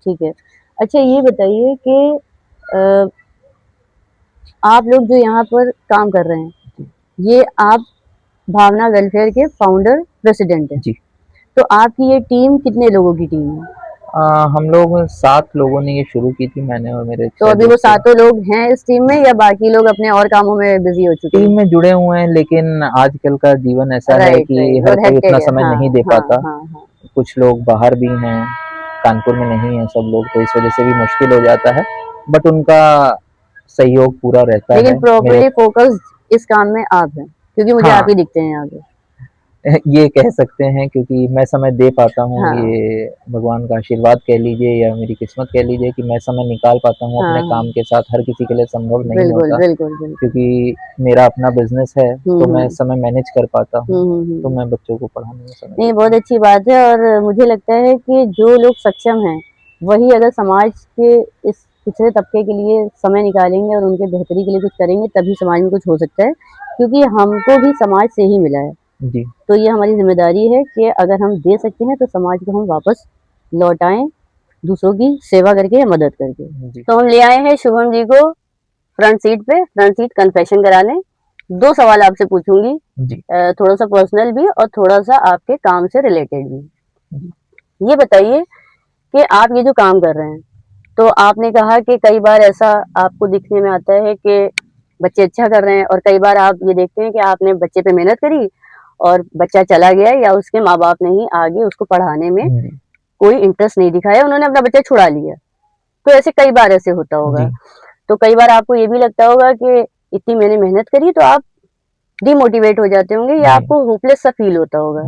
Speaker 1: ठीक है। अच्छा, ये बताइए कि आप लोग जो यहाँ पर काम कर रहे हैं, ये आप भावना वेलफेयर के फाउंडर प्रेसिडेंट हैं।
Speaker 2: जी।
Speaker 1: तो आपकी ये टीम कितने लोगों की टीम है?
Speaker 2: हम लोग 7 लोगों ने ये शुरू की थी, मैंने और मेरे।
Speaker 1: तो अभी वो 7 लोग हैं इस टीम में या बाकी लोग अपने और कामों में बिजी हो चुके हैं?
Speaker 2: टीम में जुड़े हुए हैं, लेकिन आजकल का जीवन ऐसा है कि हर कोई उतना समय नहीं दे पाता। कुछ लोग बाहर भी हैं, कानपुर में नहीं है सब लोग, तो इस वजह से भी मुश्किल हो जाता है, बट उनका सहयोग पूरा रहता है।
Speaker 1: लेकिन प्रॉपर्ली फोकस इस काम में आप हैं, क्योंकि मुझे आप ही दिखते हैं यहाँ पे।
Speaker 2: ये कह सकते हैं, क्योंकि मैं समय दे पाता हूँ। ये भगवान का आशीर्वाद कह लीजिए या मेरी किस्मत कह लीजिए कि मैं समय निकाल पाता हूँ अपने काम के साथ। हर किसी के लिए संभव नहीं होता, क्योंकि मेरा अपना बिजनेस है, तो मैं समय मैनेज कर पाता हूँ, तो मैं बच्चों को पढ़ाने में समय।
Speaker 1: नहीं, बहुत अच्छी बात है। और मुझे लगता है कि जो लोग सक्षम हैं वही अगर समाज के इस पिछड़े तबके के लिए समय निकालेंगे और उनके बेहतरी के लिए कुछ करेंगे, तभी समाज में कुछ हो सकता है, क्योंकि हमको भी समाज से ही मिला है।
Speaker 2: जी।
Speaker 1: तो ये हमारी जिम्मेदारी है कि अगर हम दे सकते हैं तो समाज को हम वापस लौटाएं, दूसरों की सेवा करके या मदद करके। तो हम ले आए हैं शुभम जी को फ्रंट सीट कन्फेशन कराने। 2 सवाल आपसे पूछूंगी, थोड़ा सा पर्सनल भी और थोड़ा सा आपके काम से रिलेटेड भी। ये बताइए कि आप ये जो काम कर रहे हैं, तो आपने कहा कि कई बार ऐसा आपको दिखने में आता है कि बच्चे अच्छा कर रहे हैं, और कई बार आप ये देखते हैं कि आपने बच्चे पे मेहनत करी और बच्चा चला गया, या उसके माँ बाप ने ही आगे उसको पढ़ाने में कोई इंटरेस्ट नहीं दिखाया, उन्होंने अपना बच्चा छुड़ा लिया। तो ऐसे कई बार ऐसे होता होगा। तो कई बार आपको ये भी लगता होगा कि इतनी मैंने मेहनत करी, तो आप डिमोटिवेट हो जाते होंगे या आपको होपलेस सा फील होता होगा।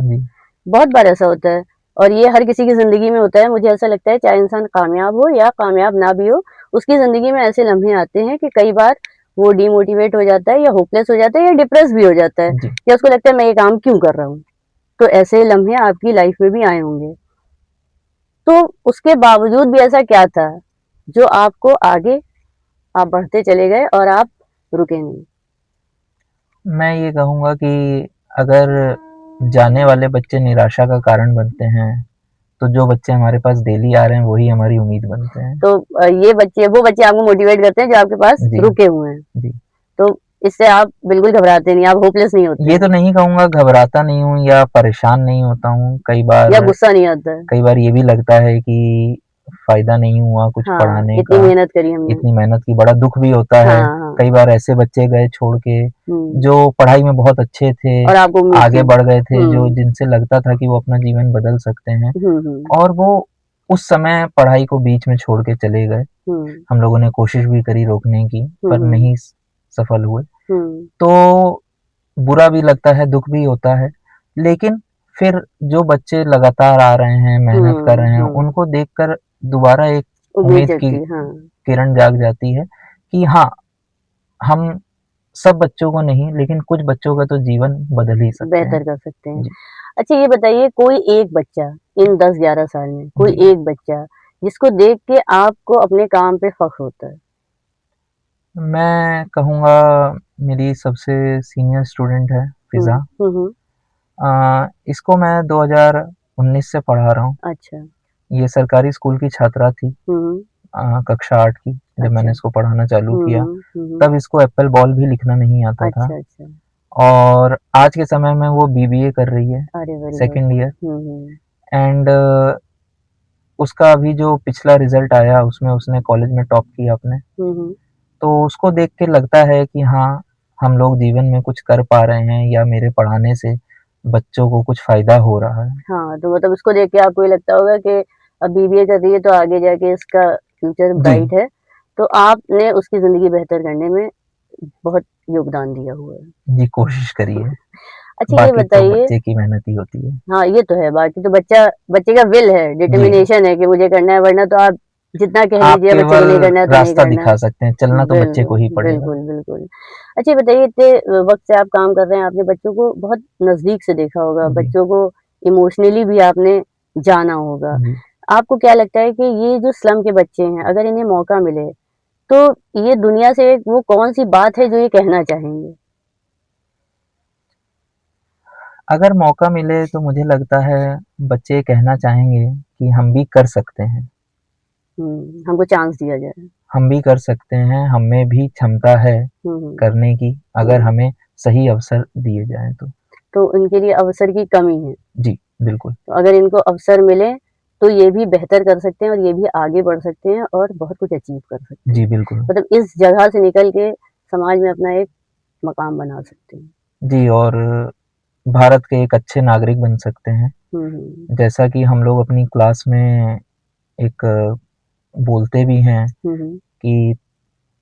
Speaker 1: बहुत बार ऐसा होता है और ये हर किसी की जिंदगी में होता है। मुझे ऐसा लगता है चाहे इंसान कामयाब हो या कामयाब ना भी हो, उसकी जिंदगी में ऐसे लम्हे आते हैं कि कई बार वो डिमोटिवेट हो जाता है या होपलेस हो जाता है या डिप्रेस भी हो जाता है, या उसको लगता है मैं ये काम क्यों कर रहा हूँ। तो ऐसे लम्हे आपकी लाइफ में भी आए होंगे। तो उसके बावजूद भी ऐसा क्या था जो आपको आगे आप बढ़ते चले गए और आप रुके नहीं?
Speaker 2: मैं ये कहूँगा कि अगर जाने वाले बच्चे निराशा का कारण बनते हैं, तो जो बच्चे हमारे पास डेली आ रहे हैं वही हमारी उम्मीद बनते हैं।
Speaker 1: तो ये बच्चे, वो बच्चे आपको मोटिवेट करते हैं जो आपके पास रुके हुए हैं।
Speaker 2: जी।
Speaker 1: तो इससे आप बिल्कुल घबराते नहीं, आप होपलेस नहीं होते?
Speaker 2: ये तो नहीं कहूँगा घबराता नहीं हूँ या परेशान नहीं होता हूँ। कई बार
Speaker 1: या गुस्सा नहीं आता है?
Speaker 2: कई बार ये भी लगता है कि फायदा नहीं हुआ कुछ पढ़ाने
Speaker 1: इतनी
Speaker 2: का,
Speaker 1: मेहनत करी हमने,
Speaker 2: इतनी मेहनत की, बड़ा दुख भी होता है। कई बार ऐसे बच्चे गए छोड़ के जो पढ़ाई में बहुत अच्छे थे और आपको आगे बढ़ गए थे, जो जिनसे लगता था कि वो अपना जीवन बदल सकते हैं, और वो उस समय पढ़ाई को बीच में छोड़ के चले गए। हम लोगों ने कोशिश भी करी रोकने की, पर नहीं सफल हुए। तो बुरा भी लगता है, दुख भी होता है, लेकिन फिर जो बच्चे लगातार आ रहे हैं, मेहनत कर रहे हैं, उनको देखकर दोबारा एक उम्मीद की किरण जाग जाती है कि हाँ, हम सब बच्चों को नहीं, लेकिन कुछ बच्चों का तो जीवन बदल ही सकते हैं,
Speaker 1: बेहतर कर सकते हैं। अच्छा, ये बताइए, कोई एक बच्चा इन 10-11 साल में, कोई एक बच्चा जिसको देख के आपको अपने काम पे फख्र होता है?
Speaker 2: मैं कहूँगा मेरी सबसे सीनियर स्टूडेंट है फिजा। इसको मैं 2019 से पढ़ा रहा हूँ।
Speaker 1: अच्छा।
Speaker 2: ये सरकारी स्कूल की छात्रा थी, कक्षा 8 की। जब मैंने इसको पढ़ाना चालू किया तब इसको एप्पल बॉल भी लिखना नहीं आता था। और आज के समय में वो BBA कर रही है, सेकंड ईयर। एंड उसका अभी जो पिछला रिजल्ट आया उसमें उसने कॉलेज में टॉप किया अपने, तो उसको देख के लगता है कि हाँ हम लोग जीवन में कुछ कर पा रहे हैं या मेरे पढ़ाने से बच्चों को कुछ फायदा हो रहा है।
Speaker 1: हाँ, तो मतलब उसको देख के आपको ये लगता होगा कि अब बीबीए कर रही है तो आगे जाके इसका फ्यूचर
Speaker 2: जी
Speaker 1: ब्राइट है, तो आपने उसकी जिंदगी बेहतर करने में बहुत योगदान दिया हुआ है।
Speaker 2: जी, कोशिश करिए।
Speaker 1: अच्छा ये
Speaker 2: बाकी तो
Speaker 1: बताइए,
Speaker 2: बच्चे की मेहनत ही होती है।
Speaker 1: हाँ ये तो है, बाकी तो बच्चे का विल है,
Speaker 2: जी,
Speaker 1: डिटर्मिनेशन है कि मुझे करना है, वरना तो आप जितना कह
Speaker 2: आप
Speaker 1: लीजिए बच्चे को
Speaker 2: केवल
Speaker 1: नहीं करना है तो नहीं
Speaker 2: रास्ता
Speaker 1: करना है।
Speaker 2: दिखा सकते हैं, चलना तो बच्चे को ही
Speaker 1: बिल्कुल
Speaker 2: पड़ेगा।
Speaker 1: बिल्कुल बिल्कुल। अच्छा ये बताइए, इतने वक्त से आप काम कर रहे हैं, आपने बच्चों को बहुत नजदीक से देखा होगा,
Speaker 2: जी,
Speaker 1: बच्चों को इमोशनली भी आपने जाना होगा,
Speaker 2: जी।
Speaker 1: आपको क्या लगता है कि ये जो स्लम के बच्चे हैं, अगर इन्हें मौका मिले तो ये दुनिया से वो कौन सी बात है जो ये कहना चाहेंगे?
Speaker 2: अगर मौका मिले तो मुझे लगता है बच्चे कहना चाहेंगे कि हम भी कर सकते हैं,
Speaker 1: हमको चांस दिया जाए।
Speaker 2: हम भी कर सकते हैं, हम में भी क्षमता है
Speaker 1: हम्म
Speaker 2: करने की, अगर
Speaker 1: हम्म।
Speaker 2: हमें सही अवसर दिए जाएँ तो।
Speaker 1: तो उनके लिए अवसर की कमी है,
Speaker 2: जी, बिल्कुल।
Speaker 1: तो अगर इनको अवसर मिले तो ये भी बेहतर कर सकते हैं और ये भी आगे बढ़ सकते हैं और बहुत कुछ अचीव कर सकते
Speaker 2: जी,
Speaker 1: हैं,
Speaker 2: बिल्कुल।
Speaker 1: मतलब इस जगह से निकल के समाज में अपना एक मकाम बना सकते हैं।
Speaker 2: जी, और भारत के एक अच्छे नागरिक बन सकते हैं।
Speaker 1: हम्म
Speaker 2: जैसा कि हम लोग अपनी क्लास में एक बोलते भी हैं
Speaker 1: हम्म।
Speaker 2: कि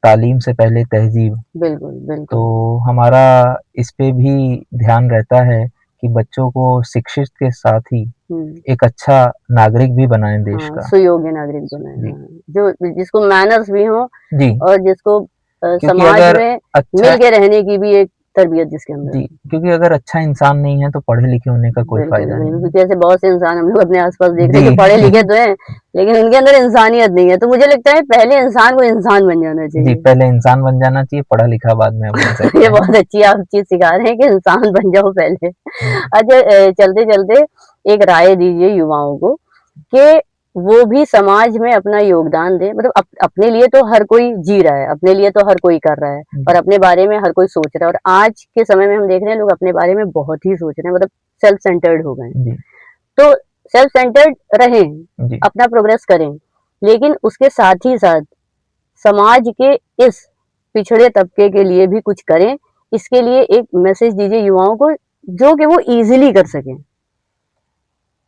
Speaker 2: तालीम से पहले तहज़ीब,
Speaker 1: बिल्कुल
Speaker 2: तो
Speaker 1: बिल्कुल।
Speaker 2: हमारा इस पे भी ध्यान रहता है कि बच्चों को शिक्षित के साथ ही
Speaker 1: हम्म।
Speaker 2: एक अच्छा नागरिक भी बनाएँ देश
Speaker 1: हाँ,
Speaker 2: का।
Speaker 1: सुयोग्य नागरिक बनाए,
Speaker 2: जी,
Speaker 1: हाँ, जो जिसको मैनर्स भी हों
Speaker 2: जी,
Speaker 1: और जिसको
Speaker 2: क्योंकि
Speaker 1: समाज
Speaker 2: अगर
Speaker 1: में
Speaker 2: अच्छा
Speaker 1: मिल के रहने की भी एक तरबियत जिसके अंदर
Speaker 2: जी,
Speaker 1: हो।
Speaker 2: क्योंकि अगर अच्छा इंसान नहीं है तो पढ़े-लिखे होने का कोई
Speaker 1: बिल्कुल
Speaker 2: फ़ायदा
Speaker 1: बिल्कुल,
Speaker 2: नहीं है।
Speaker 1: क्योंकि ऐसे बहुत से इंसान हम लोग अपने आसपास देख रहे हैं
Speaker 2: जी,
Speaker 1: जो पढ़े लिखे तो हैं, लेकिन उनके अंदर इंसानियत नहीं है, तो मुझे लगता है पहले इंसान को इंसान बन जाना
Speaker 2: जी,
Speaker 1: चाहिए।
Speaker 2: पहले इंसान बन जाना चाहिए, पढ़ा-लिखा बाद में हम बन सकते
Speaker 1: ये
Speaker 2: हैं।
Speaker 1: बहुत अच्छी आप चीज सिखा रहे हैं कि इंसान बन जाओ पहले।
Speaker 2: जी,
Speaker 1: अच्छा चलते चलते एक राय दीजिए युवाओं को कि वो भी समाज में अपना योगदान दे, मतलब अपने लिए तो हर कोई जी रहा है, अपने लिए तो हर कोई कर रहा है और
Speaker 2: जी,
Speaker 1: अपने बारे में हर कोई सोच रहा है, और आज के समय में हम देख रहे हैं लोग अपने बारे में बहुत ही सोच रहे हैं, मतलब सेल्फ सेंटर्ड हो गए हैं।
Speaker 2: जी,
Speaker 1: तो सेल्फ सेंटर्ड रहें,
Speaker 2: जी।
Speaker 1: अपना प्रोग्रेस करें, लेकिन उसके साथ ही साथ समाज के इस पिछड़े तबके के लिए भी कुछ करें, इसके लिए एक मैसेज दीजिए युवाओं को जो कि वो इजीली कर सकें।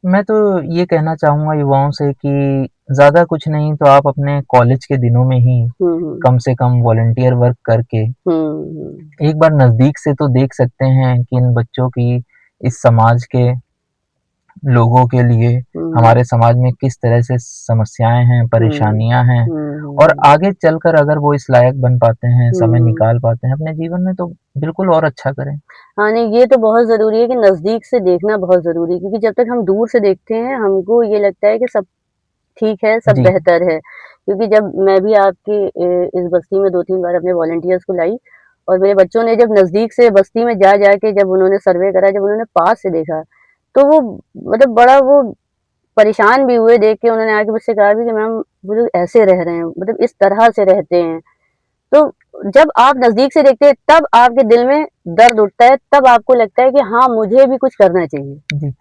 Speaker 2: मैं तो ये कहना चाहूँगा युवाओं से कि ज़्यादा कुछ नहीं तो आप अपने कॉलेज के दिनों में ही
Speaker 1: हम्म।
Speaker 2: कम से कम वॉलंटियर वर्क करके
Speaker 1: हम्म।
Speaker 2: एक बार नज़दीक से तो देख सकते हैं कि इन बच्चों की, इस समाज के लोगों के लिए
Speaker 1: हम्म
Speaker 2: हमारे समाज में किस तरह से समस्याएँ हैं,
Speaker 1: हम्म
Speaker 2: परेशानियाँ हैं, और
Speaker 1: हम्म
Speaker 2: आगे चलकर अगर वो इस लायक बन पाते हैं, समय
Speaker 1: हम्म।
Speaker 2: निकाल पाते हैं अपने जीवन में तो बिल्कुल और अच्छा करें।
Speaker 1: हाँ नहीं, ये तो बहुत जरूरी है कि नजदीक से देखना बहुत जरूरी है, क्योंकि जब तक हम दूर से देखते हैं हमको ये लगता है कि सब ठीक है, सब
Speaker 2: जी,
Speaker 1: बेहतर है, क्योंकि जब मैं भी आपकी इस बस्ती में 2-3 बार अपने वॉलंटियर्स को लाई और मेरे बच्चों ने जब नज़दीक से बस्ती में जा के जब उन्होंने सर्वे करा, जब उन्होंने पास से देखा, तो वो मतलब बड़ा वो परेशान भी हुए देख के, उन्होंने आके मुझसे कहा भी कि मैम वो लोग ऐसे रह रहे हैं, मतलब इस तरह से रहते हैं। तो जब आप नज़दीक से देखते हैं तब आपके दिल में दर्द उठता है, तब आपको लगता है कि हाँ, मुझे भी कुछ करना चाहिए।
Speaker 2: जी।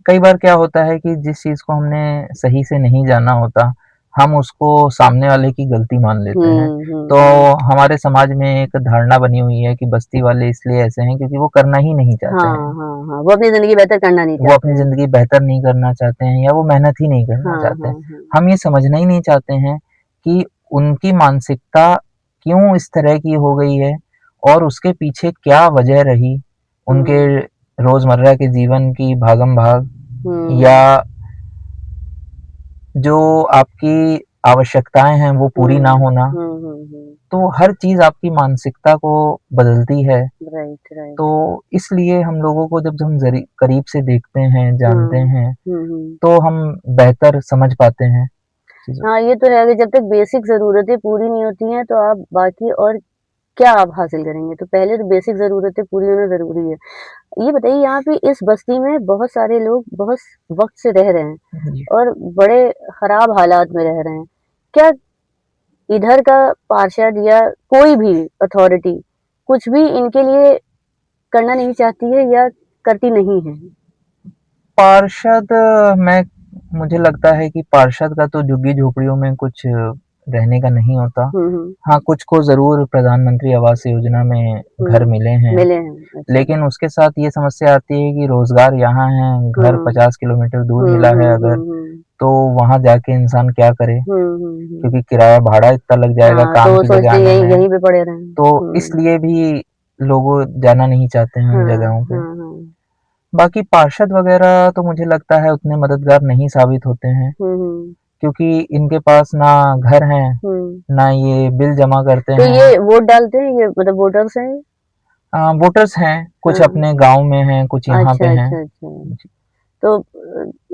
Speaker 2: कई बार क्या होता है कि जिस चीज़ को हमने सही से नहीं जाना होता, हम उसको सामने वाले की गलती मान लेते हैं। तो
Speaker 1: हुँ।
Speaker 2: हमारे समाज में एक धारणा बनी हुई है कि बस्ती वाले इसलिए ऐसे हैं क्योंकि वो करना ही नहीं चाहते
Speaker 1: हाँ,
Speaker 2: हैं।
Speaker 1: हाँ, हाँ, वो अपनी ज़िंदगी बेहतर करना नहीं
Speaker 2: वो
Speaker 1: चाहते
Speaker 2: अपनी
Speaker 1: हैं।
Speaker 2: ज़िंदगी बेहतर नहीं करना चाहते हैं या वो मेहनत ही नहीं करना
Speaker 1: हाँ,
Speaker 2: चाहते हैं।
Speaker 1: हाँ, हाँ।
Speaker 2: हम ये समझना ही नहीं चाहते हैं कि उनकी मानसिकता क्यों इस तरह की हो गई है और उसके पीछे क्या वजह रही, उनके
Speaker 1: हुँ,
Speaker 2: रोज़मर्रा के जीवन की भागम-भाग या
Speaker 1: हुँ,
Speaker 2: जो आपकी आवश्यकताएँ हैं वो पूरी ना
Speaker 1: हुँ,
Speaker 2: होना,
Speaker 1: हुँ।
Speaker 2: तो हर चीज़ आपकी मानसिकता को बदलती है।
Speaker 1: राइट,
Speaker 2: तो
Speaker 1: राइट।
Speaker 2: इसलिए हम लोगों को जब हम करीब से देखते हैं, जानते
Speaker 1: हाँ।
Speaker 2: हैं,
Speaker 1: हुँ।
Speaker 2: तो हम बेहतर समझ पाते हैं चीज़ों
Speaker 1: हाँ, ये तो है कि जब तक बेसिक ज़रूरतें पूरी नहीं होती हैं, तो आप बाकी और क्या आप हासिल करेंगे? तो पहले तो बेसिक ज़रूरतें पूरी होना ज़रूरी है। ये बताइए, यहाँ पे इस बस्ती में बहुत सारे लोग बहुत वक़्त से रह रहे हैं
Speaker 2: को। जी।
Speaker 1: और बड़े खराब हालात में रह रहे हैं। क्या इधर का पार्षद या कोई भी अथॉरिटी कुछ भी इनके लिए करना नहीं चाहती है या करती नहीं है?
Speaker 2: पार्षद मैं मुझे लगता है कि पार्षद का तो झुग्गी झोपड़ियों में कुछ रहने का नहीं होता। हाँ, कुछ को ज़रूर प्रधानमंत्री आवास योजना में घर मिले हैं,
Speaker 1: अच्छा।
Speaker 2: लेकिन उसके साथ ये समस्या आती है कि रोज़गार यहाँ है, घर 50 किलोमीटर दूर मिला है अगर, तो वहाँ जाके इंसान क्या करे? क्योंकि किराया भाड़ा इतना लग जाएगा
Speaker 1: हाँ, तो
Speaker 2: काम
Speaker 1: वो
Speaker 2: की
Speaker 1: सोचते
Speaker 2: जगह
Speaker 1: हैं
Speaker 2: आने
Speaker 1: यहीं
Speaker 2: में,
Speaker 1: यहीं पे पड़े रहें।
Speaker 2: तो इसलिए भी लोग जाना नहीं चाहते हैं उन
Speaker 1: हाँ,
Speaker 2: जगहों पे।
Speaker 1: हाँ, हाँ।
Speaker 2: बाकी पार्षद वगैरह तो मुझे लगता है उतने मददगार नहीं साबित होते हैं,
Speaker 1: हुँ,
Speaker 2: क्योंकि इनके पास ना घर हैं,
Speaker 1: हुँ।
Speaker 2: ना ये बिल जमा करते
Speaker 1: तो
Speaker 2: हैं।
Speaker 1: ये वोट डालते हैं, ये मतलब वोटर्स हैं ये?
Speaker 2: वोटर्स हैं, कुछ
Speaker 1: हाँ।
Speaker 2: अपने गाँव में हैं, कुछ यहाँ पे
Speaker 1: अच्छा,
Speaker 2: हैं।
Speaker 1: अच्छा, अच्छा। तो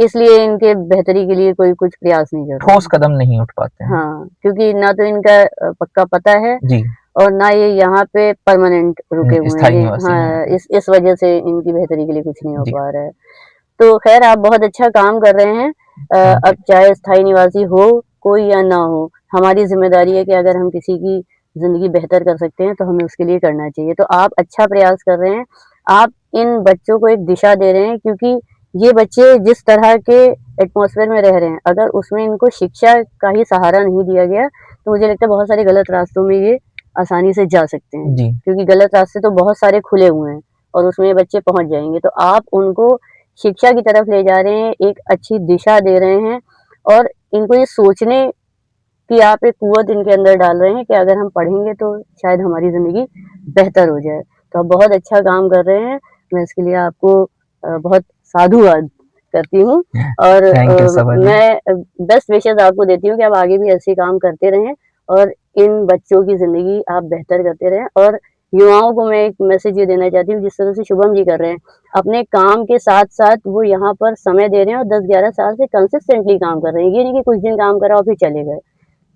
Speaker 1: इसलिए इनके बेहतरी के लिए कोई कुछ प्रयास नहीं कर रहा
Speaker 2: ठोस
Speaker 1: है।
Speaker 2: कदम नहीं उठ पाते हैं।
Speaker 1: हाँ, क्योंकि ना तो इनका पक्का पता है
Speaker 2: जी,
Speaker 1: और ना ये यहाँ पे परमानेंट रुके हुए हैं।
Speaker 2: स्थायी
Speaker 1: ये
Speaker 2: निवासी हैं यहाँ
Speaker 1: हाँ,
Speaker 2: पे।
Speaker 1: इस वजह से इनकी बेहतरी के लिए कुछ नहीं हो
Speaker 2: जी,
Speaker 1: पा रहा है। तो खैर आप बहुत अच्छा काम कर रहे हैं।
Speaker 2: थैंक
Speaker 1: अब
Speaker 2: यू।
Speaker 1: चाहे स्थायी निवासी हो कोई या ना हो, हमारी ज़िम्मेदारी है कि अगर हम किसी की ज़िंदगी बेहतर कर सकते हैं, तो हमें उसके लिए करना चाहिए। तो आप अच्छा प्रयास कर रहे हैं। आप इन बच्चों को एक दिशा दे रहे हैं क्योंकि ये बच्चे जिस तरह के एटमॉस्फेयर में रह रहे हैं, अगर उसमें इनको शिक्षा का ही सहारा नहीं दिया गया, तो मुझे लगता है बहुत सारे गलत रास्तों में ये आसानी से जा सकते हैं।
Speaker 2: जी,
Speaker 1: क्योंकि गलत रास्ते तो बहुत सारे खुले हुए हैं और उसमें ये बच्चे पहुँच जाएँगे। तो आप उनको शिक्षा की तरफ ले जा रहे हैं, एक अच्छी दिशा दे रहे हैं और इनको ये सोचने की आप एक कुव्वत इनके अंदर डाल रहे हैं कि अगर हम पढ़ेंगे तो शायद हमारी ज़िंदगी बेहतर हो जाए। तो आप बहुत अच्छा काम कर रहे हैं। मैं इसके लिए आपको बहुत साधुवाद करती हूँ और
Speaker 2: थैंक यू सभा जी।
Speaker 1: मैं बेस्ट विशेज़ आपको देती हूँ कि आप आगे भी ऐसे काम करते रहें और इन बच्चों की ज़िंदगी आप बेहतर करते रहें और युवाओं को मैं एक मैसेज ये देना चाहती हूँ जिस तरह से शुभम जी कर रहे हैं। अपने काम के साथ-साथ वो यहाँ पर समय दे रहे हैं और 10-11 साल से कंसिस्टेंटली काम कर रहे हैं। ये नहीं कि कुछ दिन काम करा और फिर चले गए।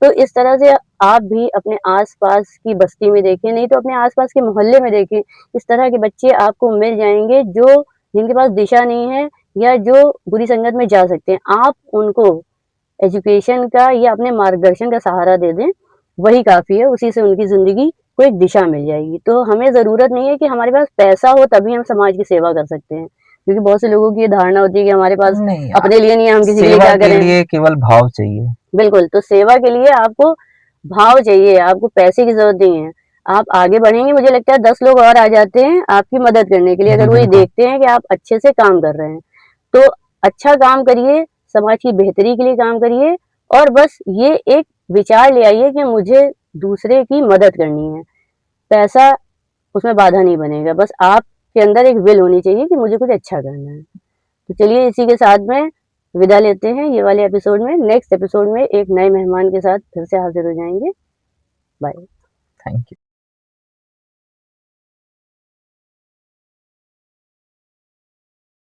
Speaker 1: तो इस तरह से आप भी अपने आस-पास की बस्ती में देखें, नहीं तो अपने आस-पास के मोहल्ले में देखें। इस तरह के बच्चे आपको मिल जाएँगे जो जिनके पास दिशा नहीं है या जो बुरी संगत में जा सकते हैं। आप उनको एजुकेशन का या अपने मार्गदर्शन का सहारा दे दें, वही काफ़ी है। उसी से उनकी ज़िंदगी को एक दिशा मिल जाएगी। तो हमें ज़रूरत नहीं है कि हमारे पास पैसा हो तभी हम समाज की सेवा कर सकते हैं। क्योंकि बहुत से लोगों की ये धारणा होती है कि हमारे पास
Speaker 2: नहीं,
Speaker 1: अपने लिए नहीं है, हम किसी के लिए
Speaker 2: सेवा
Speaker 1: क्या
Speaker 2: के
Speaker 1: करें?
Speaker 2: लिए केवल भाव चाहिए।
Speaker 1: बिल्कुल, तो सेवा के लिए आपको भाव चाहिए, आपको पैसे की ज़रूरत नहीं है। आप आगे बढ़ेंगे मुझे लगता है 10 लोग और आ जाते हैं आपकी मदद करने के लिए
Speaker 2: जी,
Speaker 1: अगर वो ये
Speaker 2: बिल्कुल।
Speaker 1: देखते हैं कि आप अच्छे से काम कर रहे हैं। तो अच्छा काम करिए, समाज की बेहतरी के लिए काम करिए और बस ये एक विचार ले आइए कि मुझे दूसरे की मदद करनी है। पैसा उसमें बाधा नहीं बनेगा, बस आपके अंदर एक विल होनी चाहिए कि मुझे कुछ अच्छा करना है। तो चलिए इसी के साथ में विदा लेते हैं ये वाले एपिसोड में। नेक्स्ट एपिसोड में एक नए मेहमान के साथ फिर से हाज़िर हो जाएँगे। बाय।
Speaker 2: Thank you.